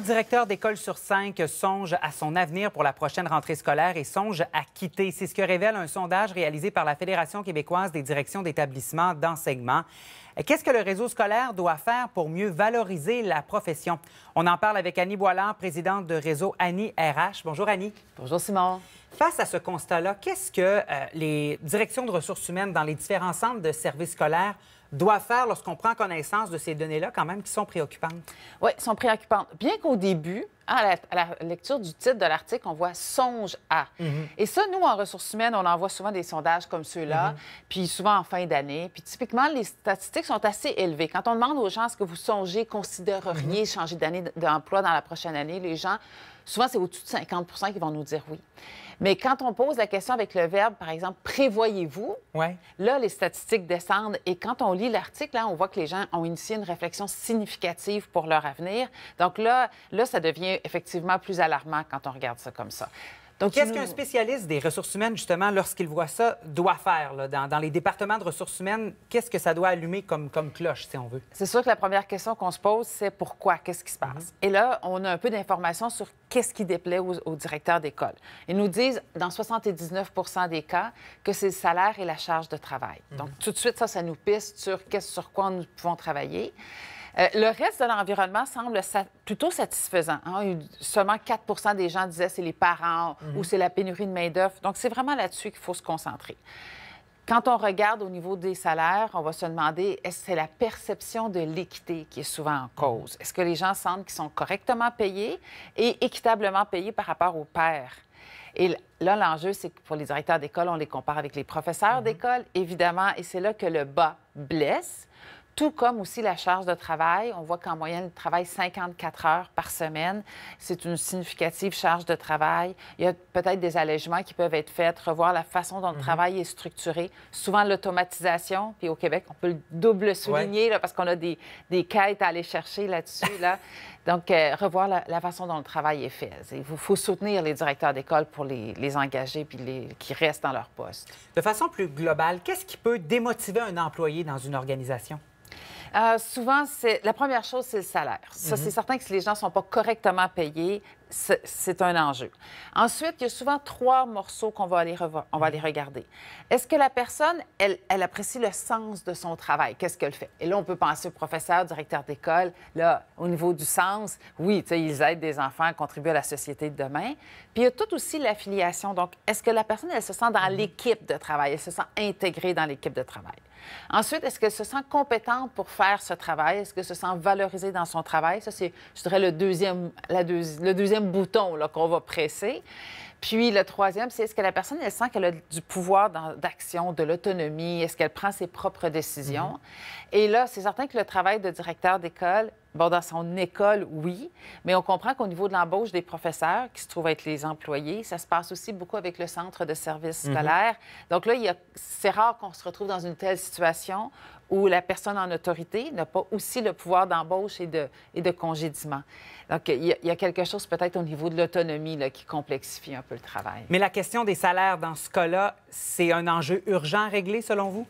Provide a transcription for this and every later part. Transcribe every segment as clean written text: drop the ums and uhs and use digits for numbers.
directeur d'école sur 5 songe à son avenir pour la prochaine rentrée scolaire et songe à quitter. C'est ce que révèle un sondage réalisé par la Fédération québécoise des directions d'établissements d'enseignement. Qu'est-ce que le réseau scolaire doit faire pour mieux valoriser la profession? On en parle avec Annie Boilard, présidente de réseau Annie RH. Bonjour Annie. Bonjour Simon. Face à ce constat-là, qu'est-ce que les directions de ressources humaines dans les différents centres de services scolaires doivent faire lorsqu'on prend connaissance de ces données-là, quand même, qui sont préoccupantes? Oui, sont préoccupantes. Bien qu'au début, à la lecture du titre de l'article, on voit « songe à ». Et ça, nous, en ressources humaines, on envoie souvent des sondages comme ceux-là, puis souvent en fin d'année. Puis typiquement, les statistiques sont assez élevées. Quand on demande aux gens est-ce que vous songez, considéreriez changer d'année d'emploi dans la prochaine année, les gens, souvent, c'est au-dessus de 50 qui vont nous dire oui. Mais quand on pose la question avec le verbe, par exemple, « prévoyez-vous », là, les statistiques descendent. Et quand on lit l'article, là, on voit que les gens ont initié une réflexion significative pour leur avenir. Donc là, ça devient effectivement plus alarmant quand on regarde ça comme ça. Donc, qu'est-ce qu'un spécialiste des ressources humaines, justement, lorsqu'il voit ça, doit faire là, dans les départements de ressources humaines? Qu'est-ce que ça doit allumer comme cloche, si on veut? C'est sûr que la première question qu'on se pose, c'est pourquoi? Qu'est-ce qui se passe? Et là, on a un peu d'informations sur qu'est-ce qui déplaît aux directeurs d'école. Ils nous disent, dans 79 des cas, que c'est le salaire et la charge de travail. Donc, tout de suite, ça nous piste sur quoi nous pouvons travailler. Le reste de l'environnement semble plutôt satisfaisant. Seulement 4 des gens disaient que c'est les parents ou c'est la pénurie de main-d'œuvre. Donc, c'est vraiment là-dessus qu'il faut se concentrer. Quand on regarde au niveau des salaires, on va se demander est-ce que c'est la perception de l'équité qui est souvent en cause? Est-ce que les gens sentent qu'ils sont correctement payés et équitablement payés par rapport aux pairs? Et là, l'enjeu, c'est que pour les directeurs d'école, on les compare avec les professeurs d'école, évidemment, et c'est là que le bas blesse. Tout comme aussi la charge de travail. On voit qu'en moyenne, ils travaillent 54 heures par semaine. C'est une significative charge de travail. Il y a peut-être des allègements qui peuvent être faits, revoir la façon dont le travail est structuré. Souvent, l'automatisation, puis au Québec, on peut le double souligner là, parce qu'on a des quêtes à aller chercher là-dessus. Là. Donc, revoir la façon dont le travail est fait. Il faut soutenir les directeurs d'école pour les engager puis qui restent dans leur poste. De façon plus globale, qu'est-ce qui peut démotiver un employé dans une organisation? Souvent, la première chose, c'est le salaire. Ça, c'est certain que si les gens ne sont pas correctement payés, c'est un enjeu. Ensuite, il y a souvent 3 morceaux qu'on va aller regarder. Est-ce que la personne, elle apprécie le sens de son travail? Qu'est-ce qu'elle fait? Et là, on peut penser au professeur, directeur d'école. Là, au niveau du sens, oui, ils aident des enfants à contribuer à la société de demain. Puis il y a tout aussi l'affiliation. Donc, est-ce que la personne, elle se sent dans l'équipe de travail? Elle se sent intégrée dans l'équipe de travail? Ensuite, est-ce qu'elle se sent compétente pour faire ce travail? Est-ce qu'elle se sent valorisée dans son travail? Ça, c'est, je dirais, le deuxième bouton là, qu'on va presser. Puis le troisième, c'est est-ce que la personne, elle sent qu'elle a du pouvoir d'action, de l'autonomie? Est-ce qu'elle prend ses propres décisions? Et là, c'est certain que le travail de directeur d'école, bon, dans son école, oui, mais on comprend qu'au niveau de l'embauche des professeurs, qui se trouvent être les employés, ça se passe aussi beaucoup avec le centre de services scolaires. Donc là, c'est rare qu'on se retrouve dans une telle situation où la personne en autorité n'a pas aussi le pouvoir d'embauche et de congédiement. Donc, il y a quelque chose peut-être au niveau de l'autonomie qui complexifie un peu le travail. Mais la question des salaires, dans ce cas-là, c'est un enjeu urgent à régler, selon vous?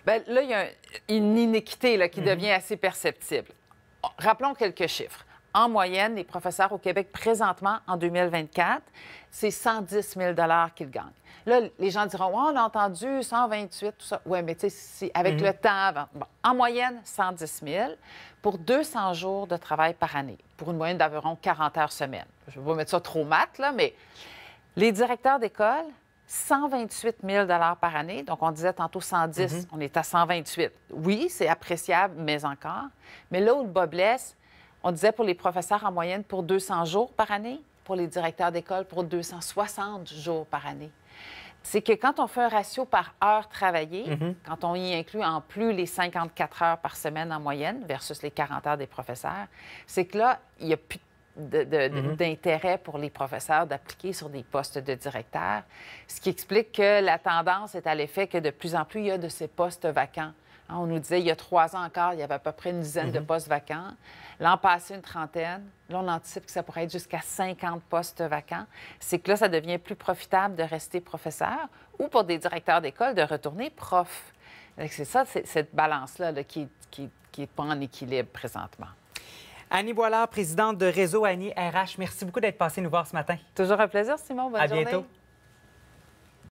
Bien, là, il y a une inéquité là, qui devient assez perceptible. Rappelons quelques chiffres. En moyenne, les professeurs au Québec, présentement, en 2024, c'est 110 000 qu'ils gagnent. Là, les gens diront, oh, on a entendu 128, tout ça. Oui, mais tu sais, avec le temps avant. Bon, en moyenne, 110 000 pour 200 jours de travail par année, pour une moyenne d'environ 40 heures semaine. Je ne vais pas mettre ça trop maths, là, mais les directeurs d'école, 128 000 par année. Donc, on disait tantôt 110, on est à 128. Oui, c'est appréciable, mais encore. Mais là où le bas blesse, on disait pour les professeurs en moyenne pour 200 jours par année, pour les directeurs d'école pour 260 jours par année. C'est que quand on fait un ratio par heure travaillée, quand on y inclut en plus les 54 heures par semaine en moyenne versus les 40 heures des professeurs, c'est que là, il n'y a plus d'intérêt pour les professeurs d'appliquer sur des postes de directeur, ce qui explique que la tendance est à l'effet que de plus en plus, il y a de ces postes vacants. On nous disait, il y a 3 ans encore, il y avait à peu près une dizaine de postes vacants. L'an passé, une trentaine. Là, on anticipe que ça pourrait être jusqu'à 50 postes vacants. C'est que là, ça devient plus profitable de rester professeur ou pour des directeurs d'école de retourner prof. C'est ça, cette balance-là qui n'est pas en équilibre présentement. Annie Boilard, présidente de Réseau Annie RH, merci beaucoup d'être passée nous voir ce matin. Toujours un plaisir, Simon. Bonne journée. À bientôt.